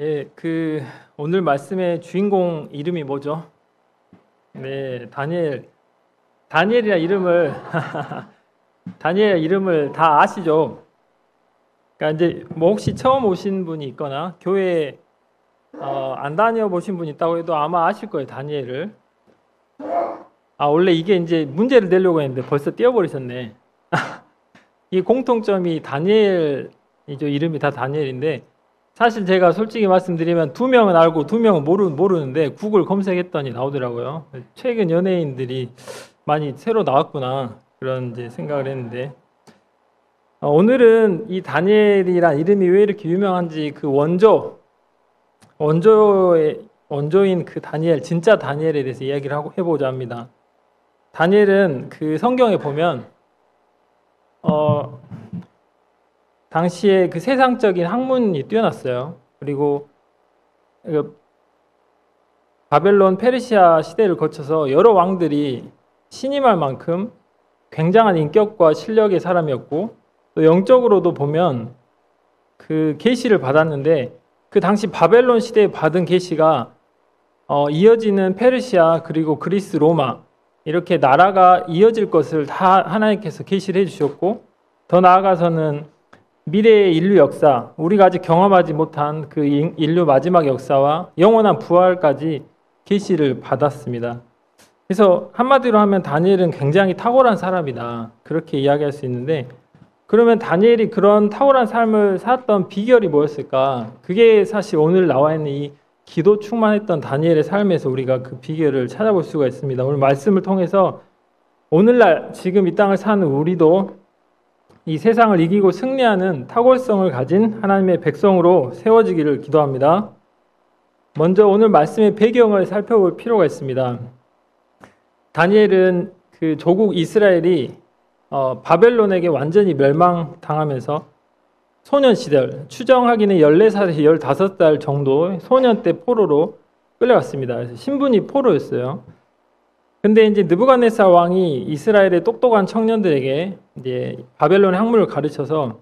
예, 오늘 말씀의 주인공 이름이 뭐죠? 네, 다니엘이라 이름을 다니엘 이름을 다 아시죠? 그러니까 이제 뭐 혹시 처음 오신 분이 있거나 교회 안 다녀 보신 분이 있다고 해도 아마 아실 거예요, 다니엘을. 원래 이게 이제 문제를 내려고 했는데 벌써 띄워버리셨네. 이 공통점이 다니엘이죠. 이름이 다 다니엘인데 사실 제가 솔직히 말씀드리면 2명은 알고 2명은 모르는데 구글 검색했더니 나오더라고요. 최근 연예인들이 많이 새로 나왔구나 그런 이제 생각을 했는데 오늘은 이 다니엘이란 이름이 왜 이렇게 유명한지 그 원조인 그 다니엘, 진짜 다니엘에 대해서 이야기를 해보자 합니다. 다니엘은 그 성경에 보면 당시에 그 세상적인 학문이 뛰어났어요. 그리고 바벨론, 페르시아 시대를 거쳐서 여러 왕들이 신임할 만큼 굉장한 인격과 실력의 사람이었고 또 영적으로도 보면 그 계시를 받았는데 그 당시 바벨론 시대에 받은 계시가 이어지는 페르시아 그리고 그리스, 로마 이렇게 나라가 이어질 것을 다 하나님께서 계시를 해주셨고 더 나아가서는 미래의 인류 역사, 우리가 아직 경험하지 못한 그 인류 마지막 역사와 영원한 부활까지 계시를 받았습니다. 그래서 한마디로 하면 다니엘은 굉장히 탁월한 사람이다. 그렇게 이야기할 수 있는데 그러면 다니엘이 그런 탁월한 삶을 살았던 비결이 뭐였을까? 그게 사실 오늘 나와 있는 이 기도 충만했던 다니엘의 삶에서 우리가 그 비결을 찾아볼 수가 있습니다. 오늘 말씀을 통해서 오늘날 지금 이 땅을 사는 우리도 이 세상을 이기고 승리하는 탁월성을 가진 하나님의 백성으로 세워지기를 기도합니다. 먼저 오늘 말씀의 배경을 살펴볼 필요가 있습니다. 다니엘은 그 조국 이스라엘이 바벨론에게 완전히 멸망당하면서 소년 시절, 추정하기는 14살에서 15살 정도 소년 때 포로로 끌려갔습니다. 그래서 신분이 포로였어요. 근데 이제 느부갓네살 왕이 이스라엘의 똑똑한 청년들에게 이제 바벨론의 학문을 가르쳐서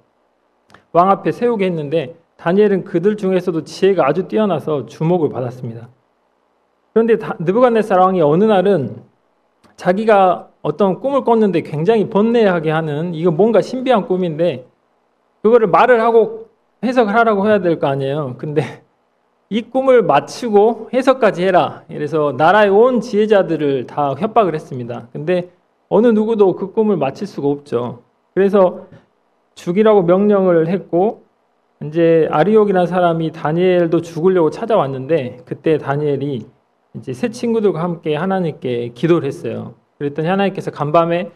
왕 앞에 세우게 했는데 다니엘은 그들 중에서도 지혜가 아주 뛰어나서 주목을 받았습니다. 그런데 느부갓네살 왕이 어느 날은 자기가 어떤 꿈을 꿨는데 굉장히 번뇌하게 하는 이거 뭔가 신비한 꿈인데 그거를 말을 하고 해석을 하라고 해야 될 거 아니에요. 근데 이 꿈을 맞추고 해석까지 해라. 그래서 나라의 온 지혜자들을 다 협박을 했습니다. 근데 어느 누구도 그 꿈을 맞힐 수가 없죠. 그래서 죽이라고 명령을 했고 이제 아리옥이라는 사람이 다니엘도 죽으려고 찾아왔는데 그때 다니엘이 이제 새 친구들과 함께 하나님께 기도를 했어요. 그랬더니 하나님께서 간밤에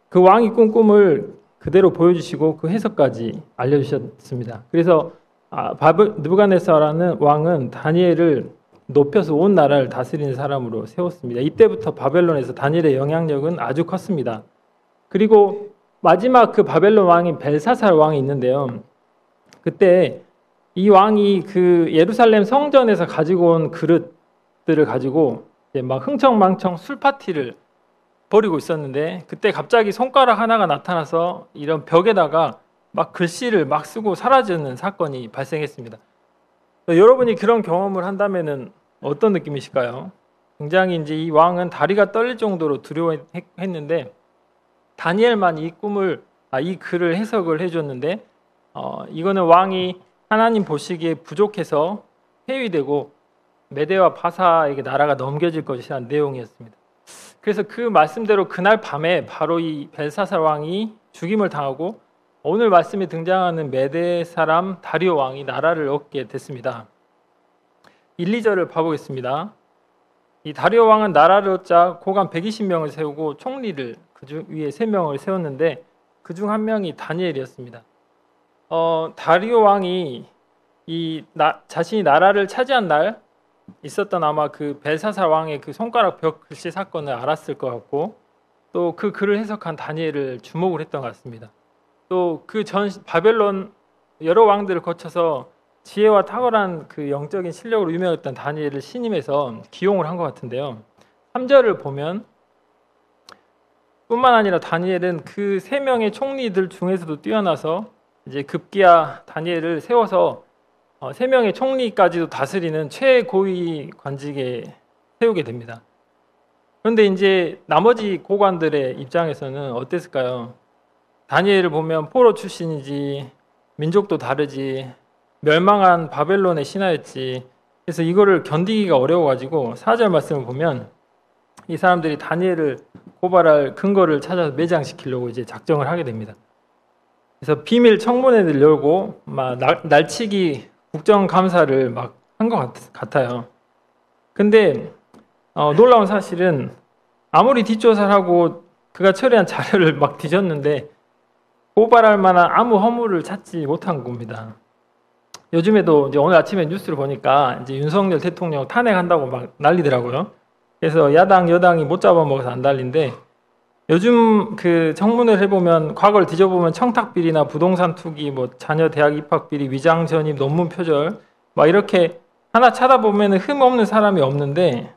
그 왕이 꾼 꿈을 그대로 보여주시고 그 해석까지 알려주셨습니다. 그래서 느부갓네살라는 왕은 다니엘을 높여서 온 나라를 다스리는 사람으로 세웠습니다. 이때부터 바벨론에서 다니엘의 영향력은 아주 컸습니다. 그리고 마지막 그 바벨론 왕인 벨사살 왕이 있는데요. 그때 이 왕이 그 예루살렘 성전에서 가지고 온 그릇들을 가지고 이제 막 흥청망청 술 파티를 벌이고 있었는데 그때 갑자기 손가락 하나가 나타나서 이런 벽에다가 막 글씨를 막 쓰고 사라지는 사건이 발생했습니다. 여러분이 그런 경험을 한다면은 어떤 느낌이실까요? 굉장히 이제 이 왕은 다리가 떨릴 정도로 두려워했는데 다니엘만 이 글을 해석을 해줬는데 이거는 왕이 하나님 보시기에 부족해서 회위되고 메대와 바사에게 나라가 넘겨질 것이라는 내용이었습니다. 그래서 그 말씀대로 그날 밤에 바로 이 벨사살 왕이 죽임을 당하고 오늘 말씀에 등장하는 메대 사람 다리오 왕이 나라를 얻게 됐습니다. 1, 2절을 봐보겠습니다. 이 다리오 왕은 나라를 얻자 고관 120명을 세우고 총리를 그중 위에 3명을 세웠는데 그중 한 명이 다니엘이었습니다. 다리오 왕이 자신이 나라를 차지한 날 있었던 아마 그 벨사살 왕의 그 손가락 벽 글씨 사건을 알았을 것 같고 또 그 글을 해석한 다니엘을 주목을 했던 것 같습니다. 또 그 전 바벨론 여러 왕들을 거쳐서 지혜와 탁월한 그 영적인 실력으로 유명했던 다니엘을 신임해서 기용을 한 것 같은데요. 3절을 보면 뿐만 아니라 다니엘은 그 3명의 총리들 중에서도 뛰어나서 이제 급기야 다니엘을 세워서 3명의 총리까지도 다스리는 최고위 관직에 세우게 됩니다. 그런데 이제 나머지 고관들의 입장에서는 어땠을까요? 다니엘을 보면 포로 출신이지, 민족도 다르지, 멸망한 바벨론의 신하였지. 그래서 이거를 견디기가 어려워가지고 4절 말씀을 보면 이 사람들이 다니엘을 고발할 근거를 찾아서 매장시키려고 이제 작정을 하게 됩니다. 그래서 비밀 청문회를 열고 막 날치기 국정감사를 막 한 것 같아요. 근데 놀라운 사실은 아무리 뒷조사를 하고 그가 처리한 자료를 막 뒤졌는데 고발할 만한 아무 허물을 찾지 못한 겁니다. 요즘에도 이제 오늘 아침에 뉴스를 보니까 이제 윤석열 대통령 탄핵한다고 막 난리더라고요. 그래서 야당 여당이 못 잡아먹어서 안 달린데 요즘 그 청문회를 해보면 과거를 뒤져보면 청탁비리나 부동산 투기, 뭐 자녀 대학 입학 비리, 위장 전입, 논문 표절 막 이렇게 하나 찾아보면 흠 없는 사람이 없는데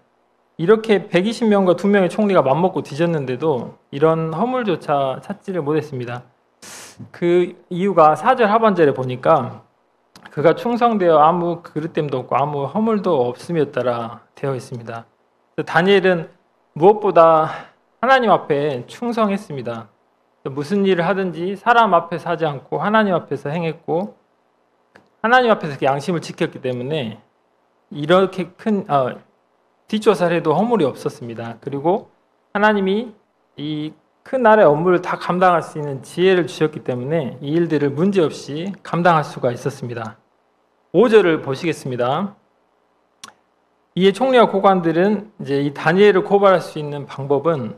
이렇게 120명과 2명의 총리가 맘먹고 뒤졌는데도 이런 허물조차 찾지를 못했습니다. 그 이유가 4절 하반절에 보니까 그가 충성되어 아무 그릇됨도 없고 아무 허물도 없음이었더라 되어 있습니다. 다니엘은 무엇보다 하나님 앞에 충성했습니다. 무슨 일을 하든지 사람 앞에서 하지 않고 하나님 앞에서 행했고 하나님 앞에서 양심을 지켰기 때문에 이렇게 큰 뒷조사를 해도 허물이 없었습니다. 그리고 하나님이 이 큰 나라의 업무를 다 감당할 수 있는 지혜를 주셨기 때문에 이 일들을 문제없이 감당할 수가 있었습니다. 5절을 보시겠습니다. 이에 총리와 고관들은 이제 이 다니엘을 고발할 수 있는 방법은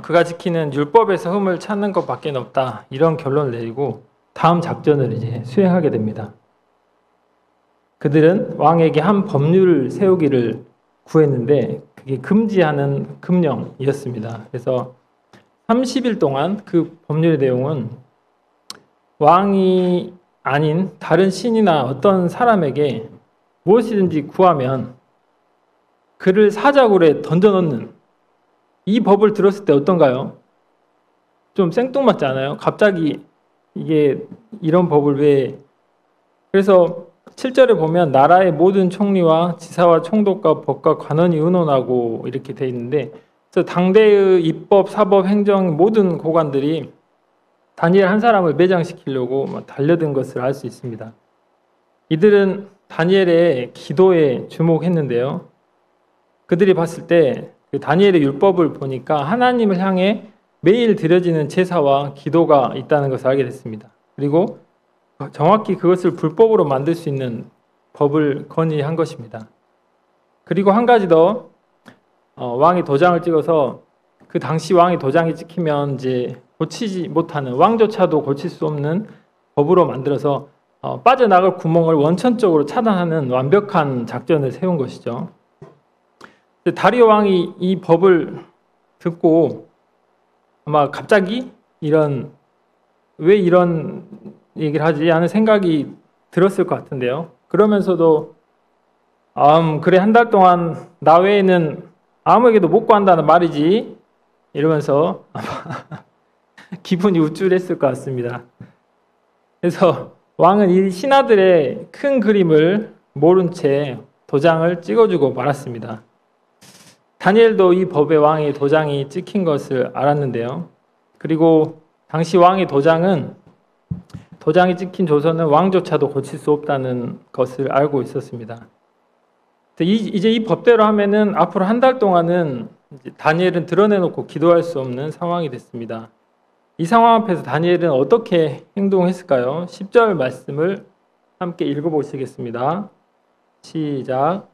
그가 지키는 율법에서 흠을 찾는 것밖에 없다. 이런 결론을 내리고 다음 작전을 이제 수행하게 됩니다. 그들은 왕에게 한 법률을 세우기를 구했는데 그게 금지하는 금령이었습니다. 그래서 30일 동안 그 법률의 내용은 왕이 아닌 다른 신이나 어떤 사람에게 무엇이든지 구하면 그를 사자굴에 던져넣는 이 법을 들었을 때 어떤가요? 좀 생뚱맞지 않아요? 갑자기 이게 이런 법을 왜... 그래서 7절에 보면 나라의 모든 총리와 지사와 총독과 법과 관원이 의논하고 이렇게 돼 있는데 그래서 당대의 입법, 사법, 행정 모든 고관들이 다니엘 한 사람을 매장시키려고 달려든 것을 알 수 있습니다. 이들은 다니엘의 기도에 주목했는데요. 그들이 봤을 때 그 다니엘의 율법을 보니까 하나님을 향해 매일 드려지는 제사와 기도가 있다는 것을 알게 됐습니다. 그리고 정확히 그것을 불법으로 만들 수 있는 법을 건의한 것입니다. 그리고 한 가지 더 왕이 도장을 찍어서 그 당시 왕이 도장이 찍히면 이제 고치지 못하는 왕조차도 고칠 수 없는 법으로 만들어서 빠져나갈 구멍을 원천적으로 차단하는 완벽한 작전을 세운 것이죠. 다리오 왕이 이 법을 듣고 아마 갑자기 왜 이런 얘기를 하지 하는 생각이 들었을 것 같은데요. 그러면서도 그래 한 달 동안 나 외에는 아무에게도 못 구한다는 말이지 이러면서 아마 기분이 우쭐했을 것 같습니다. 그래서 왕은 이 신하들의 큰 그림을 모른 채 도장을 찍어주고 말았습니다. 다니엘도 이 법에 왕의 도장이 찍힌 것을 알았는데요. 그리고 당시 왕의 도장이 찍힌 조서는 왕조차도 고칠 수 없다는 것을 알고 있었습니다. 이제 이 법대로 하면은 앞으로 한 달 동안은 다니엘은 드러내놓고 기도할 수 없는 상황이 됐습니다. 이 상황 앞에서 다니엘은 어떻게 행동했을까요? 10절 말씀을 함께 읽어보시겠습니다. 시작.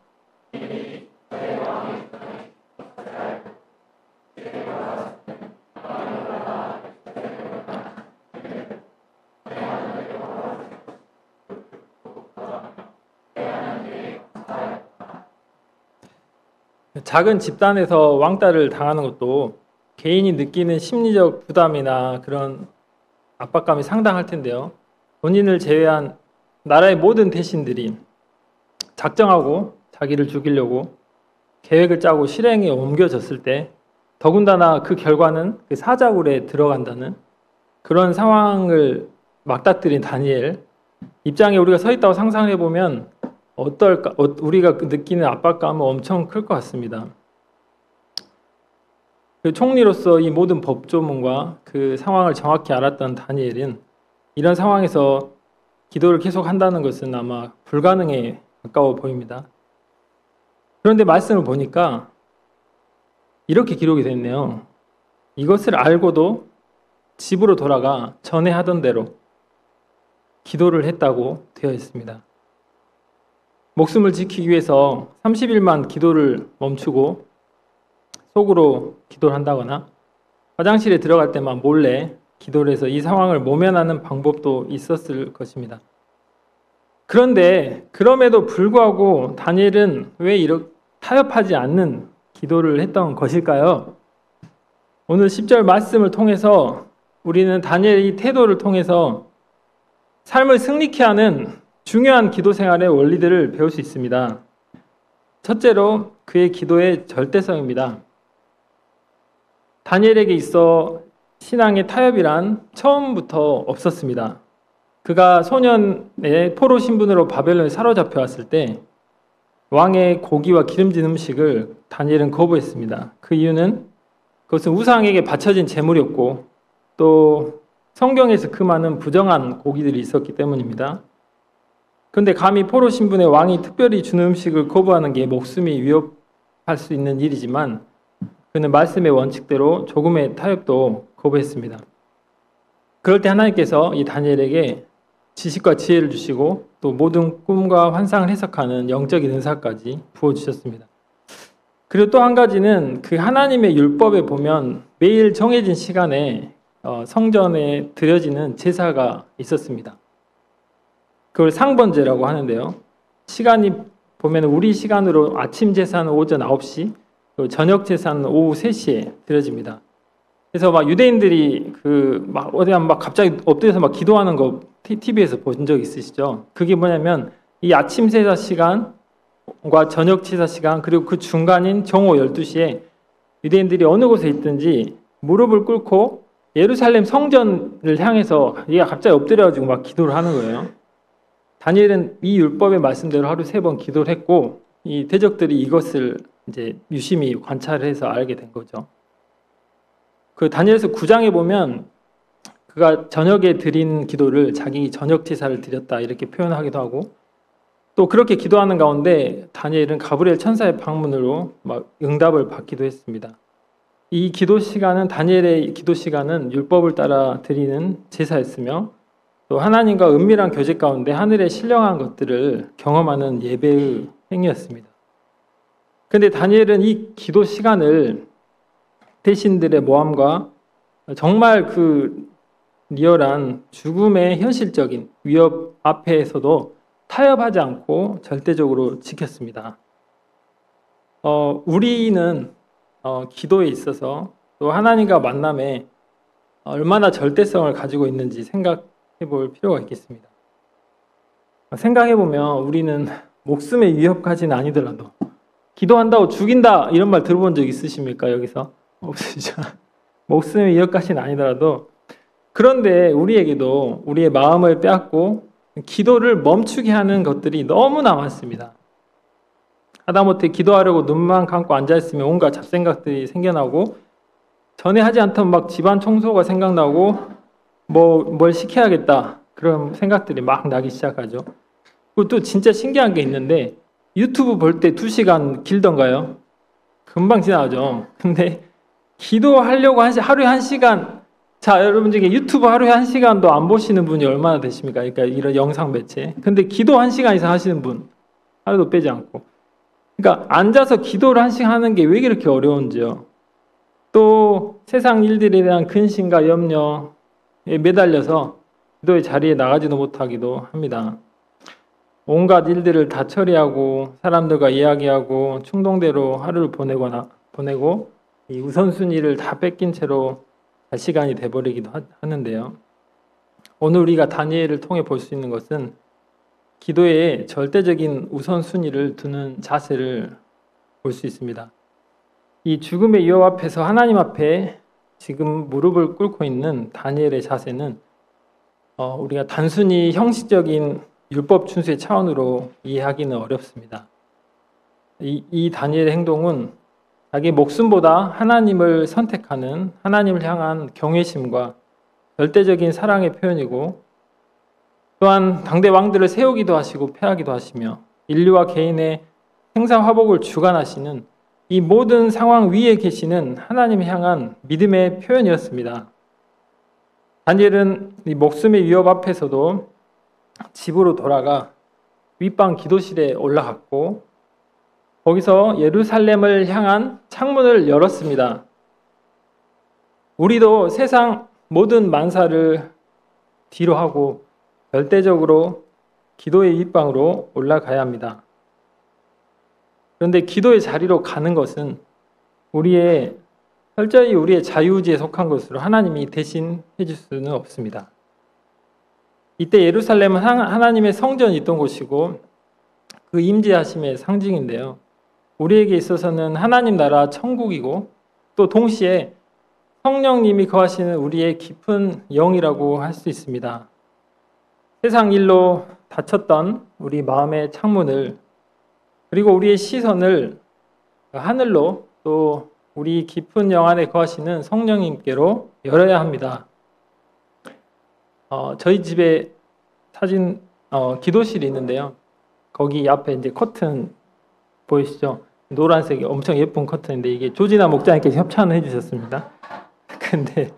작은 집단에서 왕따를 당하는 것도 개인이 느끼는 심리적 부담이나 그런 압박감이 상당할 텐데요. 본인을 제외한 나라의 모든 대신들이 작정하고 자기를 죽이려고 계획을 짜고 실행에 옮겨졌을 때 더군다나 그 결과는 그 사자굴에 들어간다는 그런 상황을 맞닥뜨린 다니엘, 입장에 우리가 서 있다고 상상해 보면 어떨까? 우리가 느끼는 압박감은 엄청 클 것 같습니다. 그 총리로서 이 모든 법조문과 그 상황을 정확히 알았던 다니엘은 이런 상황에서 기도를 계속 한다는 것은 아마 불가능에 가까워 보입니다. 그런데 말씀을 보니까 이렇게 기록이 됐네요. 이것을 알고도 집으로 돌아가 전에 하던 대로 기도를 했다고 되어 있습니다. 목숨을 지키기 위해서 30일만 기도를 멈추고 속으로 기도를 한다거나 화장실에 들어갈 때만 몰래 기도를 해서 이 상황을 모면하는 방법도 있었을 것입니다. 그런데 그럼에도 불구하고 다니엘은 왜 이렇게 타협하지 않는 기도를 했던 것일까요? 오늘 10절 말씀을 통해서 우리는 다니엘의 태도를 통해서 삶을 승리케 하는 중요한 기도 생활의 원리들을 배울 수 있습니다. 첫째로 그의 기도의 절대성입니다. 다니엘에게 있어 신앙의 타협이란 처음부터 없었습니다. 그가 소년의 포로 신분으로 바벨론에 사로잡혀 왔을 때 왕의 고기와 기름진 음식을 다니엘은 거부했습니다. 그 이유는 그것은 우상에게 바쳐진 제물이었고 또 성경에서 그 많은 부정한 고기들이 있었기 때문입니다. 그런데 감히 포로 신분의 왕이 특별히 주는 음식을 거부하는 게 목숨이 위협할 수 있는 일이지만 그는 말씀의 원칙대로 조금의 타협도 거부했습니다. 그럴 때 하나님께서 이 다니엘에게 지식과 지혜를 주시고 또 모든 꿈과 환상을 해석하는 영적인 은사까지 부어주셨습니다. 그리고 또 한 가지는 그 하나님의 율법에 보면 매일 정해진 시간에 성전에 드려지는 제사가 있었습니다. 그걸 상번제라고 하는데요. 시간이 보면 우리 시간으로 아침 제사는 오전 9시, 저녁 제사는 오후 3시에 드려집니다. 그래서 막 유대인들이 어디 막 갑자기 엎드려서 막 기도하는 거 TV에서 본 적 있으시죠? 그게 뭐냐면 이 아침 제사 시간과 저녁 제사 시간 그리고 그 중간인 정오 12시에 유대인들이 어느 곳에 있든지 무릎을 꿇고 예루살렘 성전을 향해서 얘가 갑자기 엎드려가지고 막 기도를 하는 거예요. 다니엘은 이 율법의 말씀대로 하루 3번 기도를 했고 이 대적들이 이것을 이제 유심히 관찰해서 알게 된 거죠. 그 다니엘서 9장에 보면 그가 저녁에 드린 기도를 자기 저녁 제사를 드렸다 이렇게 표현하기도 하고 또 그렇게 기도하는 가운데 다니엘은 가브리엘 천사의 방문으로 막 응답을 받기도 했습니다. 이 기도 시간은 다니엘의 기도 시간은 율법을 따라 드리는 제사였으며 또 하나님과 은밀한 교제 가운데 하늘의 신령한 것들을 경험하는 예배의 행위였습니다. 그런데 다니엘은 이 기도 시간을 대신들의 모함과 정말 그 리얼한 죽음의 현실적인 위협 앞에서도 타협하지 않고 절대적으로 지켰습니다. 우리는 기도에 있어서 또 하나님과 만남에 얼마나 절대성을 가지고 있는지 생각해 볼 필요가 있겠습니다. 생각해 보면 우리는 목숨의 위협까지는 아니더라도 기도한다고 죽인다 이런 말 들어본 적 있으십니까? 여기서? 없으시죠? 목숨의 위협까지는 아니더라도 그런데 우리에게도 우리의 마음을 빼앗고 기도를 멈추게 하는 것들이 너무나 많습니다. 하다못해 기도하려고 눈만 감고 앉아있으면 온갖 잡생각들이 생겨나고 전에 하지 않던 막 집안 청소가 생각나고 뭘 시켜야겠다 그런 생각들이 막 나기 시작하죠. 그리고 또 진짜 신기한 게 있는데 유튜브 볼 때 2시간 길던가요? 금방 지나가죠. 근데 기도하려고 하루에 1시간 자 여러분 중에 유튜브 하루에 1시간도 안 보시는 분이 얼마나 되십니까? 그러니까 이런 영상 매체. 근데 기도 1시간 이상 하시는 분 하루도 빼지 않고 그러니까 앉아서 기도를 1시간 하는 게 왜 그렇게 어려운지요. 또 세상 일들에 대한 근심과 염려에 매달려서 기도의 자리에 나가지도 못하기도 합니다. 온갖 일들을 다 처리하고 사람들과 이야기하고 충동대로 하루를 보내고 이 우선순위를 다 뺏긴 채로 갈 시간이 돼버리기도 하는데요. 오늘 우리가 다니엘을 통해 볼 수 있는 것은 기도에 절대적인 우선순위를 두는 자세를 볼 수 있습니다. 이 죽음의 위협 앞에서 하나님 앞에 지금 무릎을 꿇고 있는 다니엘의 자세는 우리가 단순히 형식적인 율법 준수의 차원으로 이해하기는 어렵습니다. 이 다니엘의 행동은 자기 목숨보다 하나님을 선택하는 하나님을 향한 경외심과 절대적인 사랑의 표현이고, 또한 당대 왕들을 세우기도 하시고 패하기도 하시며 인류와 개인의 생사화복을 주관하시는 이 모든 상황 위에 계시는 하나님을 향한 믿음의 표현이었습니다. 다니엘은 이 목숨의 위협 앞에서도 집으로 돌아가 윗방 기도실에 올라갔고, 거기서 예루살렘을 향한 창문을 열었습니다. 우리도 세상 모든 만사를 뒤로 하고 절대적으로 기도의 윗방으로 올라가야 합니다. 그런데 기도의 자리로 가는 것은 철저히 우리의 자유의지에 속한 것으로 하나님이 대신 해줄 수는 없습니다. 이때 예루살렘은 하나님의 성전이 있던 곳이고 그 임재하심의 상징인데요. 우리에게 있어서는 하나님 나라 천국이고 또 동시에 성령님이 거하시는 우리의 깊은 영이라고 할 수 있습니다. 세상 일로 닫혔던 우리 마음의 창문을, 그리고 우리의 시선을 하늘로, 또 우리 깊은 영 안에 거하시는 성령님께로 열어야 합니다. 저희 집에 사진 기도실이 있는데요. 거기 앞에 이제 커튼 보이시죠? 노란색이 엄청 예쁜 커튼인데 이게 조지나 목장님께서 협찬을 해주셨습니다. 근데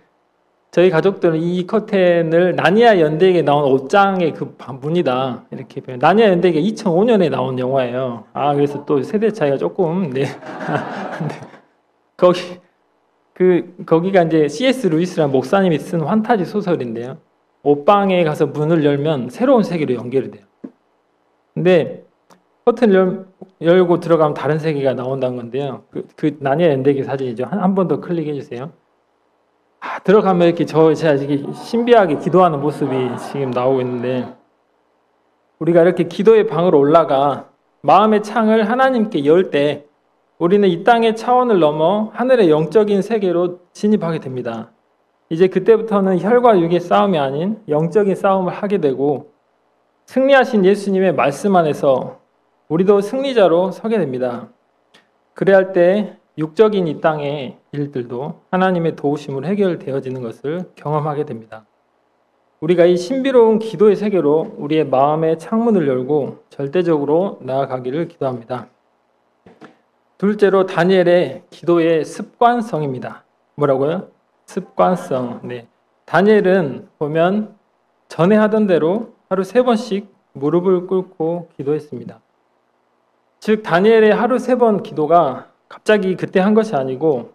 저희 가족들은 이 커튼을 나니아 연대기에 나온 옷장의 그 문이다 이렇게 표현. 나니아 연대기가 2005년에 나온 영화예요. 그래서 또 세대 차이가 조금 네. 거기가 이제 C.S. 루이스라는 목사님이 쓴 환타지 소설인데요. 옷방에 가서 문을 열면 새로운 세계로 연결이 돼요. 근데 커튼을 열고 들어가면 다른 세계가 나온다는 건데요. 그 나니아 연대기 사진이죠. 한 번 더 클릭해 주세요. 들어가면 이렇게 제가 이렇게 신비하게 기도하는 모습이 지금 나오고 있는데, 우리가 이렇게 기도의 방으로 올라가 마음의 창을 하나님께 열 때 우리는 이 땅의 차원을 넘어 하늘의 영적인 세계로 진입하게 됩니다. 이제 그때부터는 혈과 육의 싸움이 아닌 영적인 싸움을 하게 되고, 승리하신 예수님의 말씀 안에서 우리도 승리자로 서게 됩니다. 그래야 할 때 육적인 이 땅의 일들도 하나님의 도우심으로 해결되어지는 것을 경험하게 됩니다. 우리가 이 신비로운 기도의 세계로 우리의 마음의 창문을 열고 절대적으로 나아가기를 기도합니다. 둘째로 다니엘의 기도의 습관성입니다. 뭐라고요? 습관성. 네. 다니엘은 보면 전에 하던 대로 하루 3번씩 무릎을 꿇고 기도했습니다. 즉 다니엘의 하루 3번 기도가 갑자기 그때 한 것이 아니고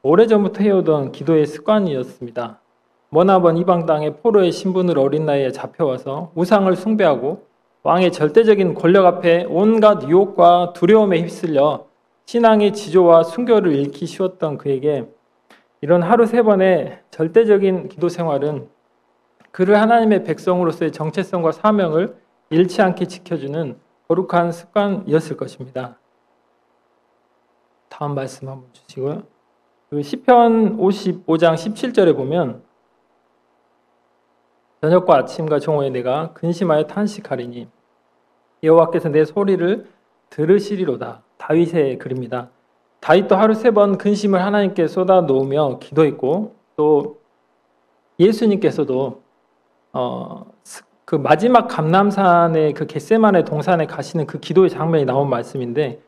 오래전부터 해오던 기도의 습관이었습니다. 머나먼 이방 땅의 포로의 신분으로 어린 나이에 잡혀와서 우상을 숭배하고 왕의 절대적인 권력 앞에 온갖 유혹과 두려움에 휩쓸려 신앙의 지조와 순교를 잃기 쉬웠던 그에게 이런 하루 3번의 절대적인 기도 생활은 그를 하나님의 백성으로서의 정체성과 사명을 잃지 않게 지켜주는 거룩한 습관이었을 것입니다. 다음 말씀 한번 주시고요. 그 시편 55장 17절에 보면 저녁과 아침과 정오에 내가 근심하여 탄식하리니 여호와께서 내 소리를 들으시리로다. 다윗의 글입니다. 다윗도 하루 3번 근심을 하나님께 쏟아 놓으며 기도했고, 또 예수님께서도 그 마지막 감람산의 그 겟세마네 동산에 가시는 그 기도의 장면이 나온 말씀인데,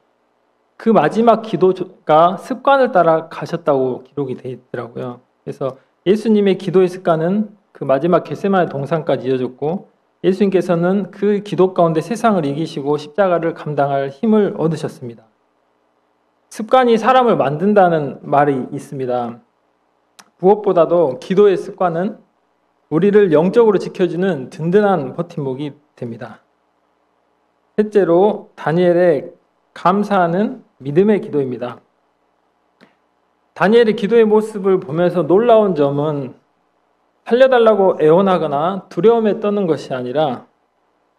그 마지막 기도가 습관을 따라 가셨다고 기록이 되어 있더라고요. 그래서 예수님의 기도의 습관은 그 마지막 겟세마네 동산까지 이어졌고, 예수님께서는 그 기도 가운데 세상을 이기시고 십자가를 감당할 힘을 얻으셨습니다. 습관이 사람을 만든다는 말이 있습니다. 무엇보다도 기도의 습관은 우리를 영적으로 지켜주는 든든한 버팀목이 됩니다. 셋째로 다니엘의 감사하는 믿음의 기도입니다. 다니엘의 기도의 모습을 보면서 놀라운 점은 살려달라고 애원하거나 두려움에 떠는 것이 아니라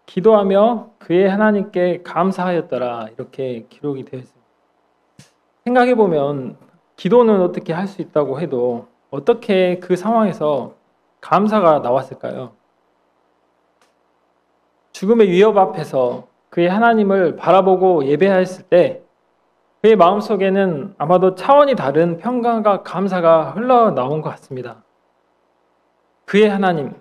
기도하며 그의 하나님께 감사하였더라, 이렇게 기록이 되어 있습니다. 생각해보면 기도는 어떻게 할 수 있다고 해도 어떻게 그 상황에서 감사가 나왔을까요? 죽음의 위협 앞에서 그의 하나님을 바라보고 예배하였을 때 그의 마음속에는 아마도 차원이 다른 평강과 감사가 흘러나온 것 같습니다. 그의 하나님,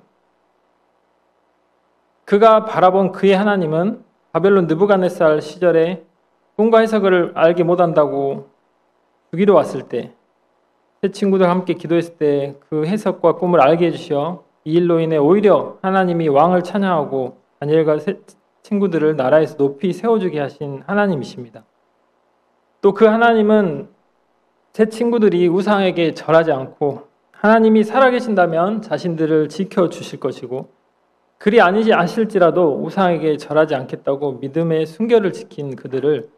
그가 바라본 그의 하나님은 바벨론 느부갓네살 시절에 꿈과 해석을 알게 못한다고 죽이러 왔을 때, 세 친구들과 함께 기도했을 때 그 해석과 꿈을 알게 해주시어 이 일로 인해 오히려 하나님이 왕을 찬양하고 다니엘과 세 친구들을 나라에서 높이 세워주게 하신 하나님이십니다. 또 그 하나님은 세 친구들이 우상에게 절하지 않고 하나님이 살아계신다면 자신들을 지켜주실 것이고 그리 아니지 않실지라도 우상에게 절하지 않겠다고 믿음의 순결을 지킨 그들을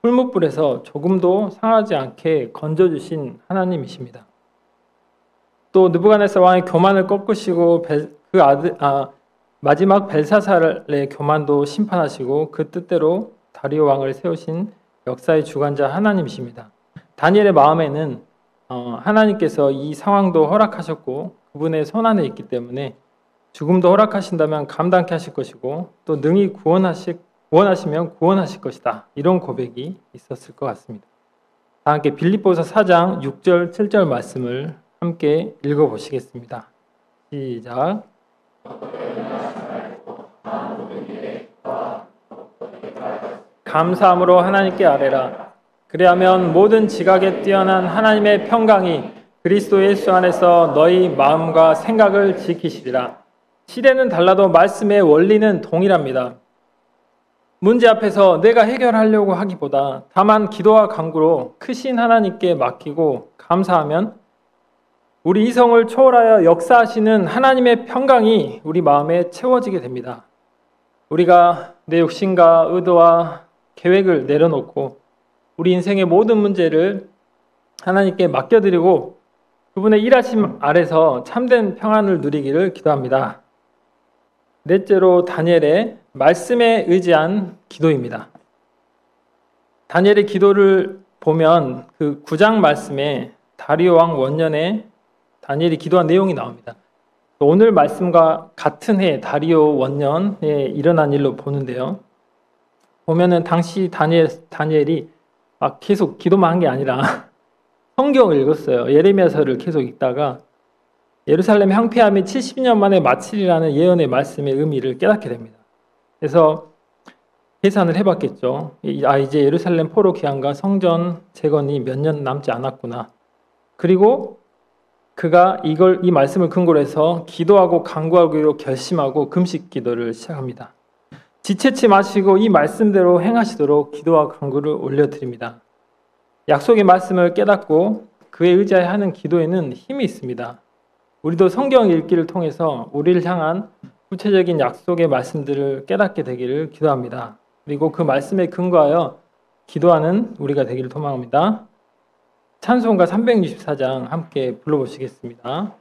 풀무불에서 조금도 상하지 않게 건져주신 하나님이십니다. 또 느부갓네살 왕의 교만을 꺾으시고 마지막 벨사살의 교만도 심판하시고 그 뜻대로 다리오 왕을 세우신 역사의 주관자 하나님이십니다. 다니엘의 마음에는 하나님께서 이 상황도 허락하셨고 그분의 손안에 있기 때문에 죽음도 허락하신다면 감당케 하실 것이고 또 능히 구원하시면 구원하실 것이다. 이런 고백이 있었을 것 같습니다. 다 함께 빌립보서 4장 6절 7절 말씀을 함께 읽어보시겠습니다. 시작. 감사함으로 하나님께 아뢰라. 그리하면 모든 지각에 뛰어난 하나님의 평강이 그리스도 예수 안에서 너희 마음과 생각을 지키시리라. 시대는 달라도 말씀의 원리는 동일합니다. 문제 앞에서 내가 해결하려고 하기보다 다만 기도와 간구로 크신 하나님께 맡기고 감사하면 우리 이성을 초월하여 역사하시는 하나님의 평강이 우리 마음에 채워지게 됩니다. 우리가 내 욕심과 의도와 계획을 내려놓고 우리 인생의 모든 문제를 하나님께 맡겨드리고 그분의 일하심 아래서 참된 평안을 누리기를 기도합니다. 넷째로 다니엘의 말씀에 의지한 기도입니다. 다니엘의 기도를 보면 그 9장 말씀에 다리오 왕 원년에 다니엘이 기도한 내용이 나옵니다. 오늘 말씀과 같은 해 다리오 원년에 일어난 일로 보는데요. 보면은 당시 다니엘이 계속 기도만 한 게 아니라 성경을 읽었어요. 예레미야서를 계속 읽다가 예루살렘 황폐함이 70년 만에 마치리라는 예언의 말씀의 의미를 깨닫게 됩니다. 그래서 계산을 해봤겠죠. 이제 예루살렘 포로 기한과 성전 재건이 몇 년 남지 않았구나. 그리고 그가 이 말씀을 근거로 해서 기도하고 간구하기로 결심하고 금식 기도를 시작합니다. 지체치 마시고 이 말씀대로 행하시도록 기도와 간구를 올려드립니다. 약속의 말씀을 깨닫고 그에 의지하여 하는 기도에는 힘이 있습니다. 우리도 성경 읽기를 통해서 우리를 향한 구체적인 약속의 말씀들을 깨닫게 되기를 기도합니다. 그리고 그 말씀에 근거하여 기도하는 우리가 되기를 소망합니다. 찬송가 364장 함께 불러보시겠습니다.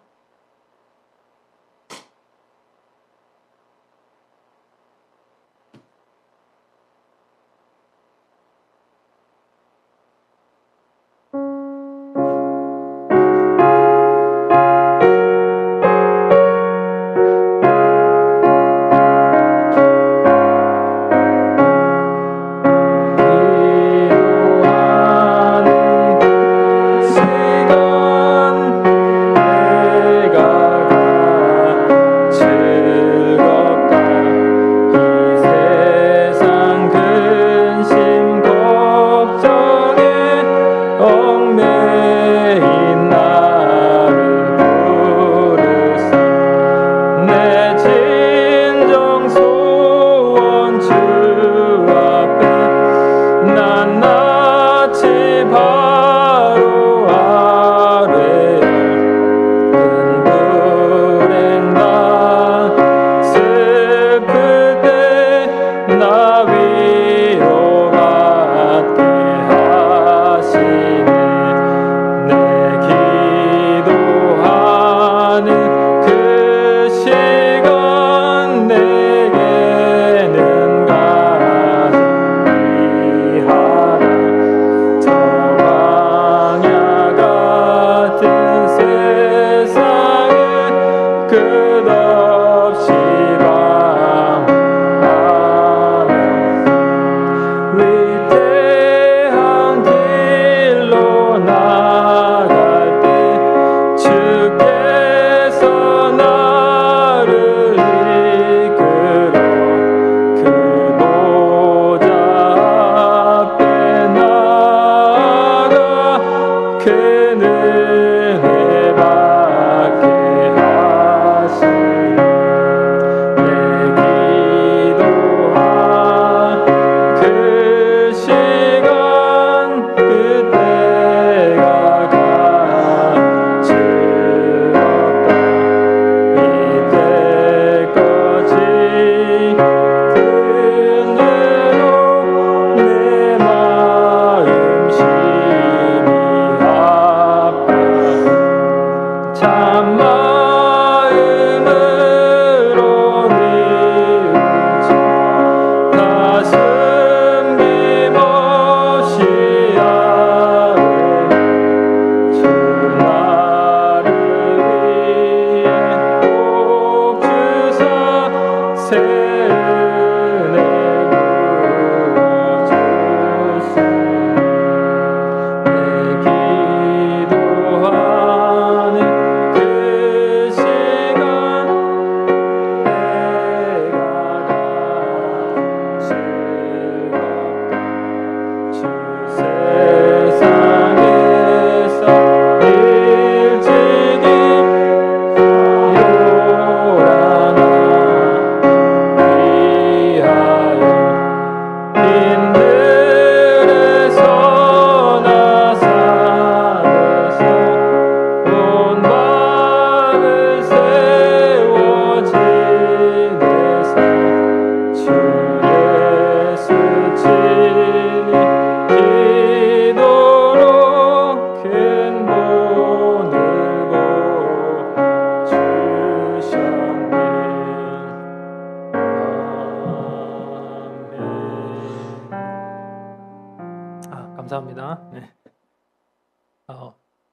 감사합니다. 네.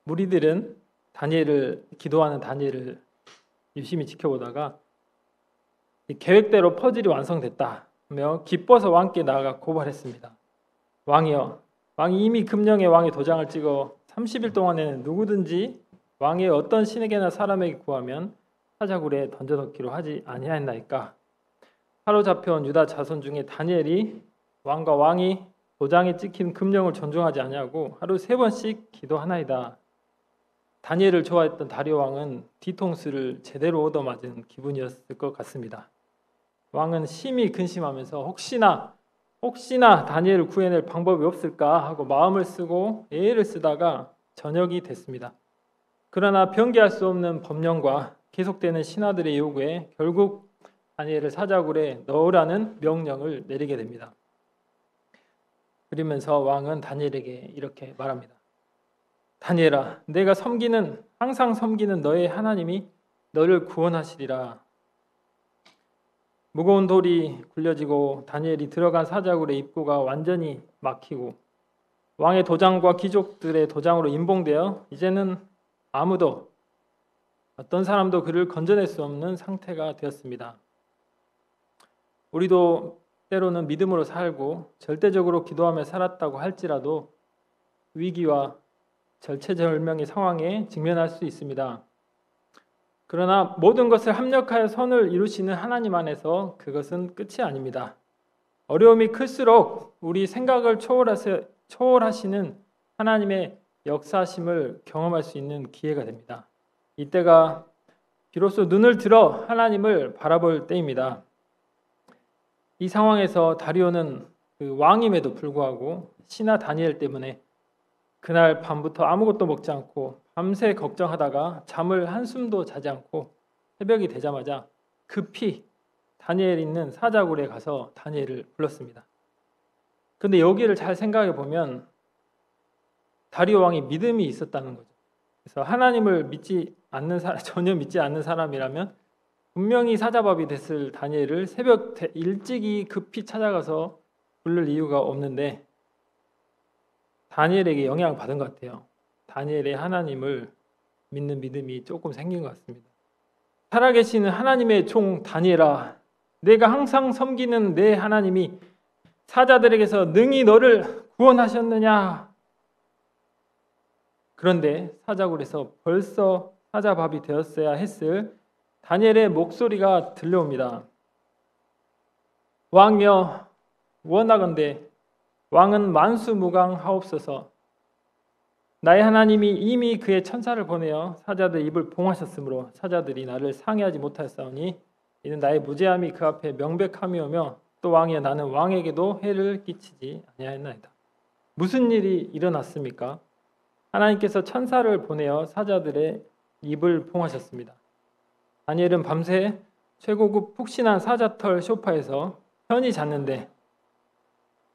무리들은 기도하는 다니엘을 유심히 지켜보다가 계획대로 퍼즐이 완성됐다며 기뻐서 왕께 나아가 고발했습니다. 왕이여, 왕이 이미 금령의 왕의 도장을 찍어 30일 동안에는 누구든지 왕의 어떤 신에게나 사람에게 구하면 사자굴에 던져넣기로 하지 아니하였나이까. 사로잡혀온 유다 자손 중에 다니엘이 왕과 왕이 도장에 찍힌 금령을 존중하지 아니하고 하루 3번씩 기도하나이다. 다니엘을 좋아했던 다리오 왕은 뒤통수를 제대로 얻어맞은 기분이었을 것 같습니다. 왕은 심히 근심하면서 혹시나 다니엘을 구해낼 방법이 없을까 하고 마음을 쓰고 애를 쓰다가 저녁이 됐습니다. 그러나 변개할 수 없는 법령과 계속되는 신하들의 요구에 결국 다니엘을 사자굴에 넣으라는 명령을 내리게 됩니다. 그러면서 왕은 다니엘에게 이렇게 말합니다. 다니엘아, 내가 항상 섬기는 너의 하나님이 너를 구원하시리라. 무거운 돌이 굴려지고 다니엘이 들어간 사자굴의 입구가 완전히 막히고 왕의 도장과 귀족들의 도장으로 임봉되어 이제는 어떤 사람도 그를 건져낼 수 없는 상태가 되었습니다. 우리도 때로는 믿음으로 살고 절대적으로 기도하며 살았다고 할지라도 위기와 절체절명의 상황에 직면할 수 있습니다. 그러나 모든 것을 합력하여 선을 이루시는 하나님 안에서 그것은 끝이 아닙니다. 어려움이 클수록 우리 생각을 초월하시는 하나님의 역사심을 경험할 수 있는 기회가 됩니다. 이때가 비로소 눈을 들어 하나님을 바라볼 때입니다. 이 상황에서 다리오는 그 왕임에도 불구하고 신하 다니엘 때문에 그날 밤부터 아무것도 먹지 않고 밤새 걱정하다가 잠을 한숨도 자지 않고 새벽이 되자마자 급히 다니엘 있는 사자굴에 가서 다니엘을 불렀습니다. 그런데 여기를 잘 생각해 보면 다리오 왕이 믿음이 있었다는 거죠. 그래서 하나님을 전혀 믿지 않는 사람이라면 분명히 사자밥이 됐을 다니엘을 새벽 일찍이 급히 찾아가서 부를 이유가 없는데 다니엘에게 영향을 받은 것 같아요. 다니엘의 하나님을 믿는 믿음이 조금 생긴 것 같습니다. 살아계시는 하나님의 종 다니엘아, 내가 항상 섬기는 내 하나님이 사자들에게서 능히 너를 구원하셨느냐? 그런데 사자굴에서 벌써 사자밥이 되었어야 했을 다니엘의 목소리가 들려옵니다. 왕이여, 원하건대 왕은 만수무강하옵소서. 나의 하나님이 이미 그의 천사를 보내어 사자들 입을 봉하셨으므로 사자들이 나를 상해하지 못하였사오니 이는 나의 무죄함이 그 앞에 명백함이오며 또 왕이여, 나는 왕에게도 해를 끼치지 아니하였나이다. 무슨 일이 일어났습니까? 하나님께서 천사를 보내어 사자들의 입을 봉하셨습니다. 다니엘은 밤새 최고급 푹신한 사자털 소파에서 편히 잤는데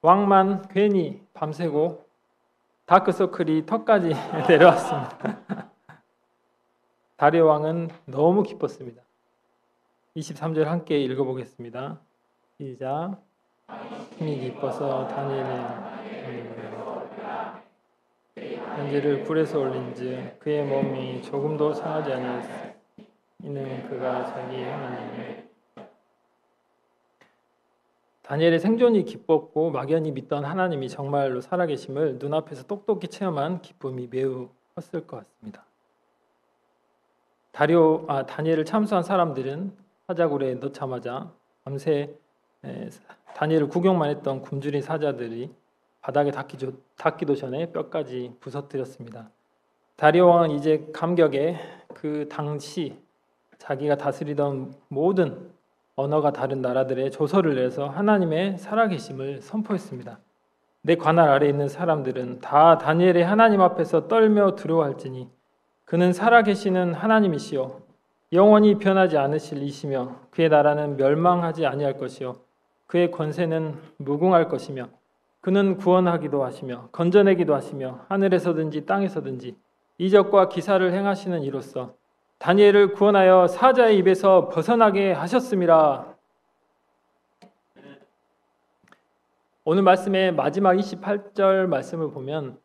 왕만 괜히 밤새고 다크서클이 턱까지 내려왔습니다. 다리오 왕은 너무 기뻤습니다. 23절 함께 읽어보겠습니다. 시작. 힘이 기뻐서 다니엘의 현재를 불에서 올린즉 그의 몸이 조금도 상하지 아니하였으니 이는 그가 자기 하나님을. 다니엘의 생존이 기뻤고 막연히 믿던 하나님이 정말로 살아계심을 눈앞에서 똑똑히 체험한 기쁨이 매우 컸을 것 같습니다. 다니엘을 참수한 사람들은 사자굴에 넣자마자 밤새 다니엘을 구경만 했던 굶주린 사자들이 바닥에 닿기도 전에 뼈까지 부서뜨렸습니다. 다리오 왕은 이제 감격에 그 당시 자기가 다스리던 모든 언어가 다른 나라들의 조서를 내서 하나님의 살아계심을 선포했습니다. 내 관할 아래에 있는 사람들은 다 다니엘의 하나님 앞에서 떨며 두려워할지니 그는 살아계시는 하나님이시요 영원히 변하지 않으실 이시며 그의 나라는 멸망하지 아니할 것이요 그의 권세는 무궁할 것이며 그는 구원하기도 하시며 건져내기도 하시며 하늘에서든지 땅에서든지 이적과 기사를 행하시는 이로써 다니엘을 구원하여 사자의 입에서 벗어나게 하셨음이라. 오늘 말씀의 마지막 28절 말씀을 보면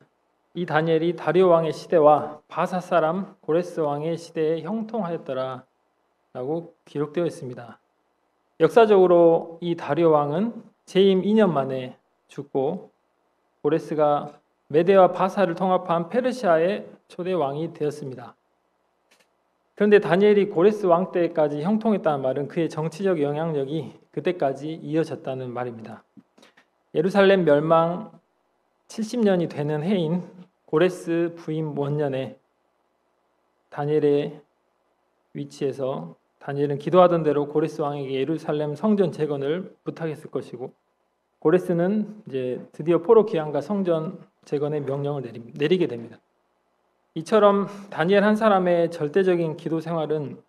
이 다니엘이 다리오 왕의 시대와 바사 사람 고레스 왕의 시대에 형통하였더라 라고 기록되어 있습니다. 역사적으로 이 다리오 왕은 재임 2년 만에 죽고 고레스가 메대와 바사를 통합한 페르시아의 초대 왕이 되었습니다. 그런데 다니엘이 고레스 왕 때까지 형통했다는 말은 그의 정치적 영향력이 그때까지 이어졌다는 말입니다. 예루살렘 멸망 70년이 되는 해인 고레스 부임 원년에 다니엘의 위치에서 다니엘은 기도하던 대로 고레스 왕에게 예루살렘 성전 재건을 부탁했을 것이고 고레스는 이제 드디어 포로 귀환과 성전 재건의 명령을 내리게 됩니다. 이처럼 다니엘 한 사람의 절대적인 기도 생활은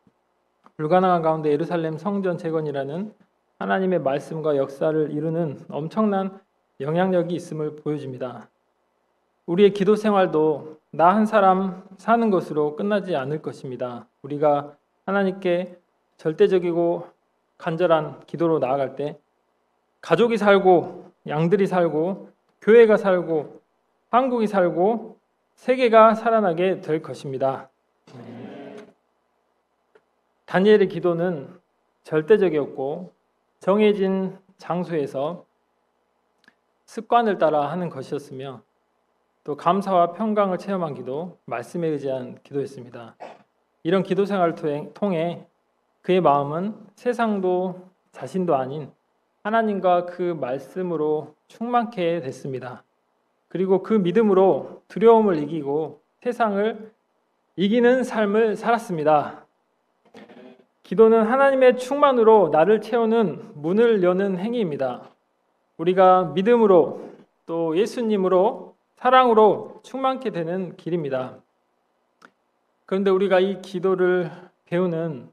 불가능한 가운데 예루살렘 성전 재건이라는 하나님의 말씀과 역사를 이루는 엄청난 영향력이 있음을 보여줍니다. 우리의 기도 생활도 나 한 사람 사는 것으로 끝나지 않을 것입니다. 우리가 하나님께 절대적이고 간절한 기도로 나아갈 때 가족이 살고 양들이 살고 교회가 살고 한국이 살고 세계가 살아나게 될 것입니다. 다니엘의 기도는 절대적이었고 정해진 장소에서 습관을 따라 하는 것이었으며 또 감사와 평강을 체험한 기도, 말씀에 의지한 기도였습니다. 이런 기도 생활을 통해 그의 마음은 세상도 자신도 아닌 하나님과 그 말씀으로 충만케 됐습니다. 그리고 그 믿음으로 두려움을 이기고 세상을 이기는 삶을 살았습니다. 기도는 하나님의 충만으로 나를 채우는 문을 여는 행위입니다. 우리가 믿음으로 또 예수님으로 사랑으로 충만케 되는 길입니다. 그런데 우리가 이 기도를 배우는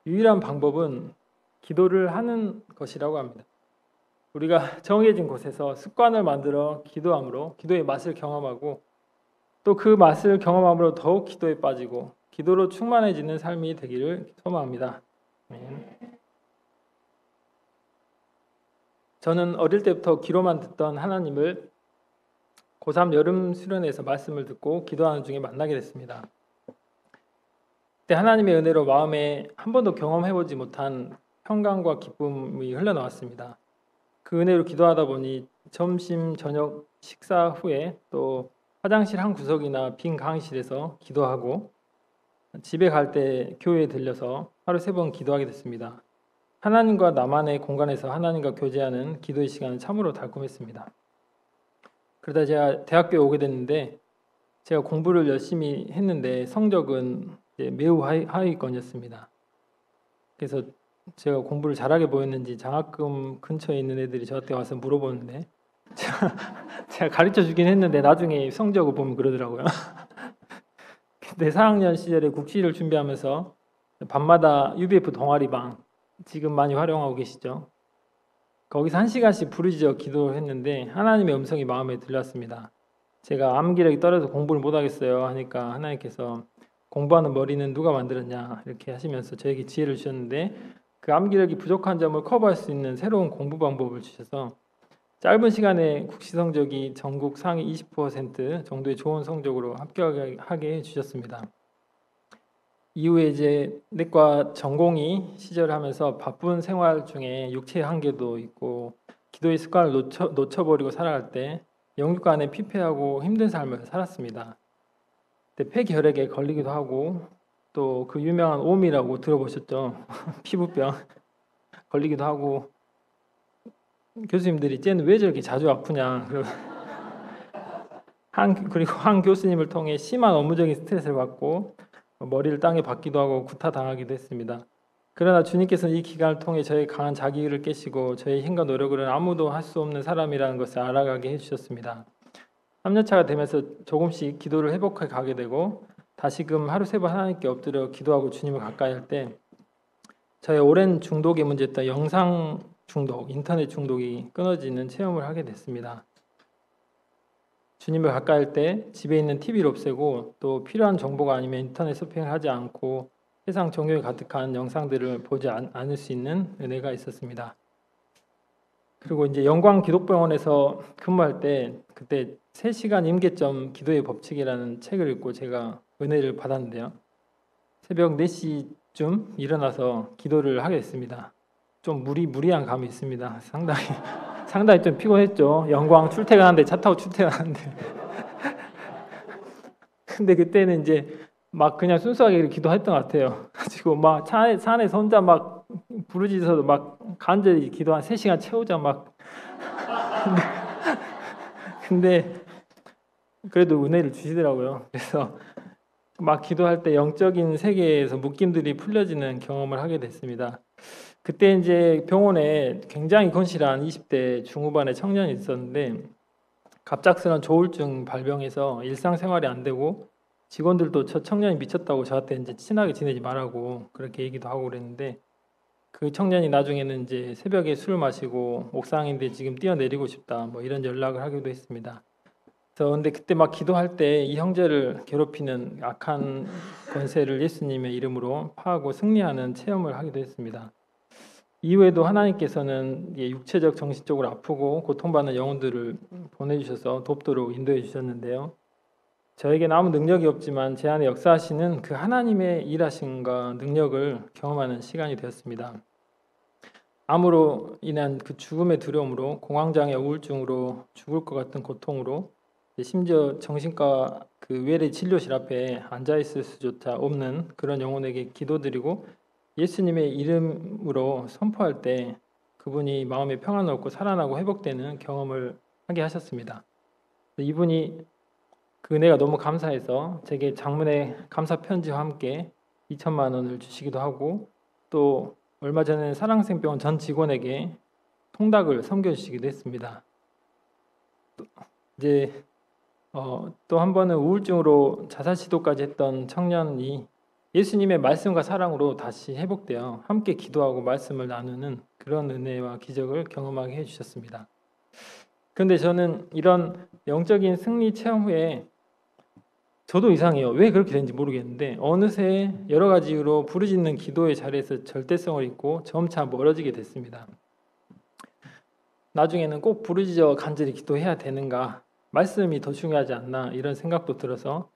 유일한 방법은 기도를 하는 것이라고 합니다. 우리가 정해진 곳에서 습관을 만들어 기도함으로 기도의 맛을 경험하고 또 그 맛을 경험함으로 더욱 기도에 빠지고 기도로 충만해지는 삶이 되기를 소망합니다. 저는 어릴 때부터 귀로만 듣던 하나님을 고3 여름 수련회에서 말씀을 듣고 기도하는 중에 만나게 됐습니다. 그때 하나님의 은혜로 마음에 한 번도 경험해보지 못한 평강과 기쁨이 흘러나왔습니다. 그 은혜로 기도하다 보니 점심, 저녁 식사 후에 또 화장실 한 구석이나 빈 강의실에서 기도하고 집에 갈 때 교회에 들려서 하루 3번 기도하게 됐습니다. 하나님과 나만의 공간에서 하나님과 교제하는 기도의 시간은 참으로 달콤했습니다. 그러다 제가 대학교에 오게 됐는데 제가 공부를 열심히 했는데 성적은 매우 하위권이었습니다. 그래서 제가 공부를 잘하게 보였는지 장학금 근처에 있는 애들이 저한테 와서 물어보는데 제가 가르쳐 주긴 했는데 나중에 성적을 보면 그러더라고요. 그때 4학년 시절에 국시를 준비하면서 밤마다 UBF 동아리방 지금 많이 활용하고 계시죠? 거기서 1시간씩 부르짖어 기도를 했는데 하나님의 음성이 마음에 들렸습니다. 제가 암기력이 떨어져서 공부를 못하겠어요 하니까 하나님께서 공부하는 머리는 누가 만들었냐 이렇게 하시면서 저에게 지혜를 주셨는데 그 암기력이 부족한 점을 커버할 수 있는 새로운 공부 방법을 주셔서 짧은 시간에 국시 성적이 전국 상위 20% 정도의 좋은 성적으로 합격하게 해주셨습니다. 이후에 이제 내과 전공의 시절을 하면서 바쁜 생활 중에 육체의 한계도 있고 기도의 습관을 놓쳐버리고 살아갈 때 영육과 안에 피폐하고 힘든 삶을 살았습니다. 그때 폐결핵에 걸리기도 하고 또 그 유명한 옴이라고 들어보셨죠? 피부병 걸리기도 하고 교수님들이 쟤는 왜 저렇게 자주 아프냐 그리고 한 교수님을 통해 심한 업무적인 스트레스를 받고 머리를 땅에 박기도 하고 구타당하기도 했습니다. 그러나 주님께서는 이 기간을 통해 저의 강한 자기를 깨시고 저의 힘과 노력으로는 아무도 할 수 없는 사람이라는 것을 알아가게 해주셨습니다. 3년차가 되면서 조금씩 기도를 회복해 가게 되고 다시금 하루 3번 하나님께 엎드려 기도하고 주님을 가까이 할 때 저의 오랜 중독의 문제였던 영상 중독, 인터넷 중독이 끊어지는 체험을 하게 됐습니다. 주님을 가까이 할 때 집에 있는 TV를 없애고 또 필요한 정보가 아니면 인터넷 서핑을 하지 않고 세상 종교에 가득한 영상들을 보지 않을 수 있는 은혜가 있었습니다. 그리고 이제 영광 기독병원에서 근무할 때 그때 3시간 임계점 기도의 법칙이라는 책을 읽고 제가 은혜를 받았는데요. 새벽 4시쯤 일어나서 기도를 하게 됐습니다. 좀 무리한 감이 있습니다. 상당히 좀 피곤했죠. 영광 출퇴근하는데 차 타고 출퇴근하는데 근데 그때는 이제 막 그냥 순수하게 기도했던 것 같아요. 가지고 막 차 안에서 혼자 막 부르짖어서 막 간절히 기도 한 3시간 채우자 막 근데 그래도 은혜를 주시더라고요. 그래서 막 기도할 때 영적인 세계에서 묶임들이 풀려지는 경험을 하게 됐습니다. 그때 이제 병원에 굉장히 건실한 20대 중후반의 청년이 있었는데 갑작스런 조울증 발병해서 일상생활이 안 되고 직원들도 저 청년이 미쳤다고 저한테 이제 친하게 지내지 말라고 그렇게 얘기도 하고 그랬는데 그 청년이 나중에는 이제 새벽에 술을 마시고 옥상인데 지금 뛰어내리고 싶다 뭐 이런 연락을 하기도 했습니다. 그런데 그때 막 기도할 때 이 형제를 괴롭히는 악한 권세를 예수님의 이름으로 파하고 승리하는 체험을 하기도 했습니다. 이후에도 하나님께서는 육체적 정신적으로 아프고 고통받는 영혼들을 보내주셔서 돕도록 인도해 주셨는데요. 저에게는 아무 능력이 없지만 제 안에 역사하시는 그 하나님의 일하심과 능력을 경험하는 시간이 되었습니다. 암으로 인한 그 죽음의 두려움으로 공황장애 우울증으로 죽을 것 같은 고통으로 심지어 정신과 그 외래 진료실 앞에 앉아있을 수조차 없는 그런 영혼에게 기도드리고 예수님의 이름으로 선포할 때 그분이 마음에 평안을 얻고 살아나고 회복되는 경험을 하게 하셨습니다. 이분이 그 은혜가 너무 감사해서 제게 장문의 감사 편지와 함께 2천만 원을 주시기도 하고 또 얼마 전에 사랑생병원 전 직원에게 통닭을 섬겨주시기도 했습니다. 이제 또 한 번은 우울증으로 자살 시도까지 했던 청년이 예수님의 말씀과 사랑으로 다시 회복되어 함께 기도하고 말씀을 나누는 그런 은혜와 기적을 경험하게 해주셨습니다. 그런데 저는 이런 영적인 승리 체험 후에 저도 이상해요. 왜 그렇게 된지 모르겠는데 어느새 여러 가지 이유로 부르짖는 기도의 자리에서 절대성을 잃고 점차 멀어지게 됐습니다. 나중에는 꼭 부르짖어 간절히 기도해야 되는가? 말씀이 더 중요하지 않나? 이런 생각도 들어서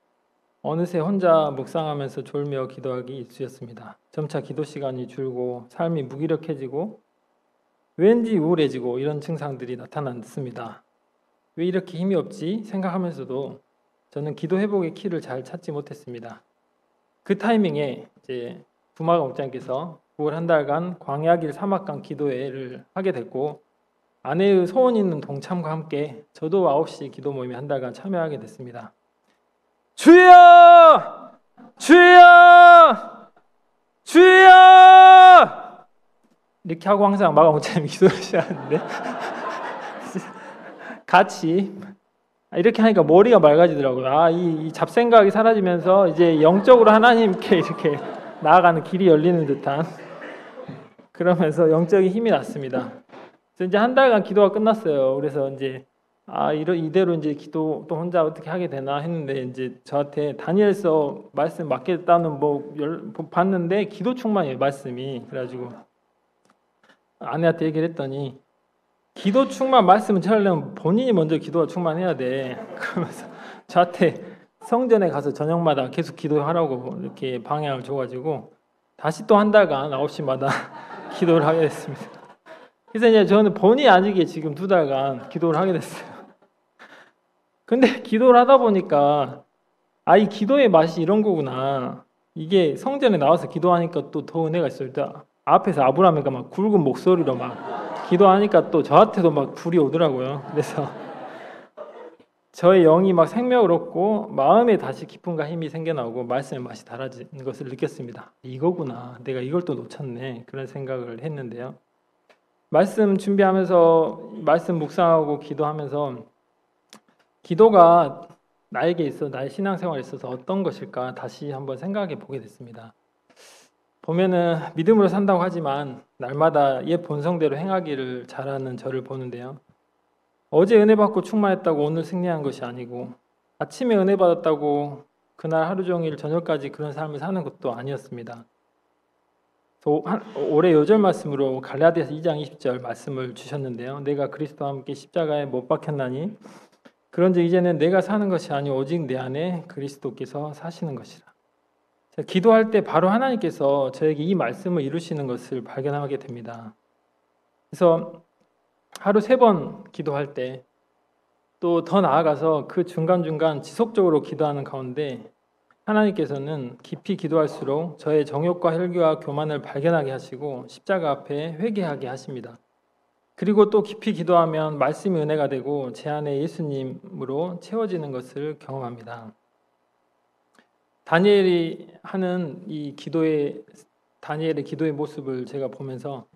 어느새 혼자 묵상하면서 졸며 기도하기 일쑤였습니다. 점차 기도 시간이 줄고 삶이 무기력해지고 왠지 우울해지고 이런 증상들이 나타났습니다. 왜 이렇게 힘이 없지? 생각하면서도 저는 기도 회복의 키를 잘 찾지 못했습니다. 그 타이밍에 이제 부마가 목장님께서 9월 한 달간 광야길 사막강 기도회를 하게 됐고 아내의 소원 있는 동참과 함께 저도 9시 기도 모임에 한 달간 참여하게 됐습니다. 주여! 주여! 주여! 이렇게 하고 항상 마가 목장님이 기도를 시작하는데 같이 이렇게 하니까 머리가 맑아지더라고요. 이 잡생각이 사라지면서 이제 영적으로 하나님께 이렇게 나아가는 길이 열리는 듯한 그러면서 영적인 힘이 났습니다. 그래서 이제 한 달간 기도가 끝났어요. 그래서 이제 이대로 이제 기도 또 혼자 어떻게 하게 되나 했는데 이제 저한테 다니엘서 말씀 맡겠다는 봤는데 기도 충만이에요 말씀이. 그래가지고 아내한테 얘기를 했더니 기도 충만 말씀을 찾으려면 본인이 먼저 기도가 충만해야 돼. 그러면서 저한테 성전에 가서 저녁마다 계속 기도하라고 이렇게 방향을 줘가지고 다시 또 한 달간 9시마다 기도를 하게 됐습니다. 그래서 이제 저는 본의 아니게 지금 2달간 기도를 하게 됐어요. 근데 기도를 하다 보니까 이 기도의 맛이 이런 거구나. 이게 성전에 나와서 기도하니까 또 더 은혜가 있어요. 앞에서 아브라함이가 막 굵은 목소리로 막 기도하니까 또 저한테도 막 불이 오더라고요. 그래서 저의 영이 막 생명을 얻고 마음에 다시 기쁨과 힘이 생겨나고 말씀의 맛이 달라지는 것을 느꼈습니다. 이거구나. 내가 이걸 또 놓쳤네. 그런 생각을 했는데요. 말씀 준비하면서 말씀 묵상하고 기도하면서 기도가 나에게 있어 나의 신앙생활에 있어서 어떤 것일까 다시 한번 생각해 보게 됐습니다. 보면은 믿음으로 산다고 하지만 날마다 옛 본성대로 행하기를 잘하는 저를 보는데요. 어제 은혜 받고 충만했다고 오늘 승리한 것이 아니고 아침에 은혜 받았다고 그날 하루 종일 저녁까지 그런 삶을 사는 것도 아니었습니다. 올해 요절 말씀으로 갈라디아서 2장 20절 말씀을 주셨는데요. 내가 그리스도와 함께 십자가에 못 박혔나니 그런즉 이제는 내가 사는 것이 아니 오직 내 안에 그리스도께서 사시는 것이라. 제가 기도할 때 바로 하나님께서 저에게 이 말씀을 이루시는 것을 발견하게 됩니다. 그래서 하루 3번 기도할 때 또 더 나아가서 그 중간중간 지속적으로 기도하는 가운데 하나님께서는 깊이 기도할수록 저의 정욕과 혈기와 교만을 발견하게 하시고 십자가 앞에 회개하게 하십니다. 그리고 또 깊이 기도하면 말씀이 은혜가 되고 제 안에 예수님으로 채워지는 것을 경험합니다. 다니엘이 하는 다니엘의 기도의 모습을 제가 보면서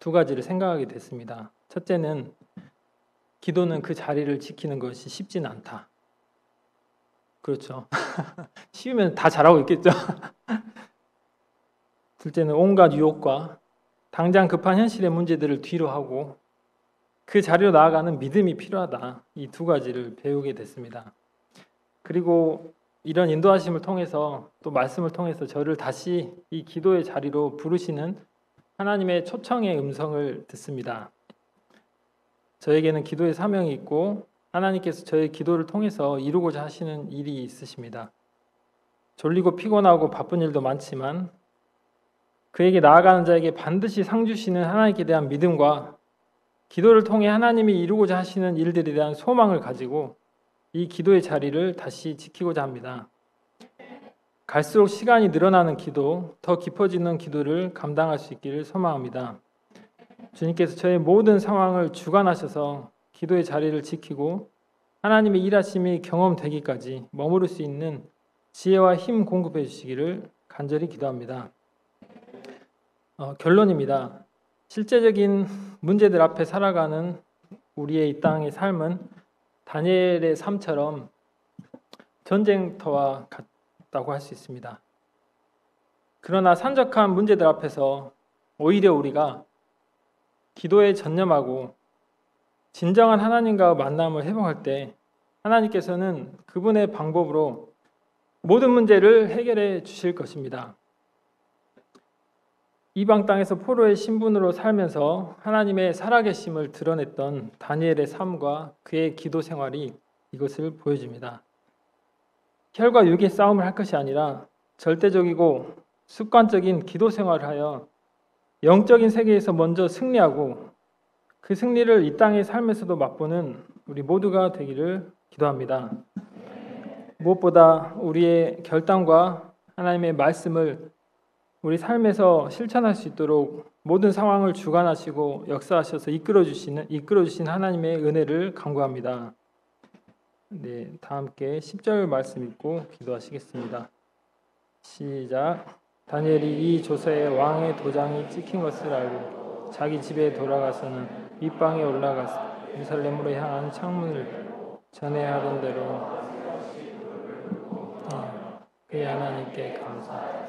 2가지를 생각하게 됐습니다. 첫째는 기도는 그 자리를 지키는 것이 쉽지는 않다. 그렇죠. 쉬우면 다 잘하고 있겠죠. 둘째는 온갖 유혹과 당장 급한 현실의 문제들을 뒤로 하고 그 자리로 나아가는 믿음이 필요하다. 이 2가지를 배우게 됐습니다. 그리고 이런 인도하심을 통해서 또 말씀을 통해서 저를 다시 이 기도의 자리로 부르시는 하나님의 초청의 음성을 듣습니다. 저에게는 기도의 사명이 있고 하나님께서 저의 기도를 통해서 이루고자 하시는 일이 있으십니다. 졸리고 피곤하고 바쁜 일도 많지만 그에게 나아가는 자에게 반드시 상 주시는 하나님께 대한 믿음과 기도를 통해 하나님이 이루고자 하시는 일들에 대한 소망을 가지고 이 기도의 자리를 다시 지키고자 합니다. 갈수록 시간이 늘어나는 기도, 더 깊어지는 기도를 감당할 수 있기를 소망합니다. 주님께서 저의 모든 상황을 주관하셔서 기도의 자리를 지키고 하나님의 일하심이 경험되기까지 머무를 수 있는 지혜와 힘 공급해 주시기를 간절히 기도합니다. 결론입니다. 실제적인 문제들 앞에 살아가는 우리의 이 땅의 삶은 다니엘의 삶처럼 전쟁터와 같다고 할 수 있습니다. 그러나 산적한 문제들 앞에서 오히려 우리가 기도에 전념하고 진정한 하나님과 만남을 회복할 때 하나님께서는 그분의 방법으로 모든 문제를 해결해 주실 것입니다. 이방 땅에서 포로의 신분으로 살면서 하나님의 살아계심을 드러냈던 다니엘의 삶과 그의 기도 생활이 이것을 보여줍니다. 혈과 육의 싸움을 할 것이 아니라 절대적이고 습관적인 기도 생활을 하여 영적인 세계에서 먼저 승리하고 그 승리를 이 땅의 삶에서도 맛보는 우리 모두가 되기를 기도합니다. 무엇보다 우리의 결단과 하나님의 말씀을 우리 삶에서 실천할 수 있도록 모든 상황을 주관하시고 역사하셔서 이끌어 주신 하나님의 은혜를 간구합니다. 네, 다 함께 10절 말씀 읽고 기도하시겠습니다. 시작. 다니엘이 이 조서에 왕의 도장이 찍힌 것을 알고 자기 집에 돌아가서는 윗방에 올라가서 예루살렘으로 향한 창문을 전에 하던 대로 그의 하나님께 감사.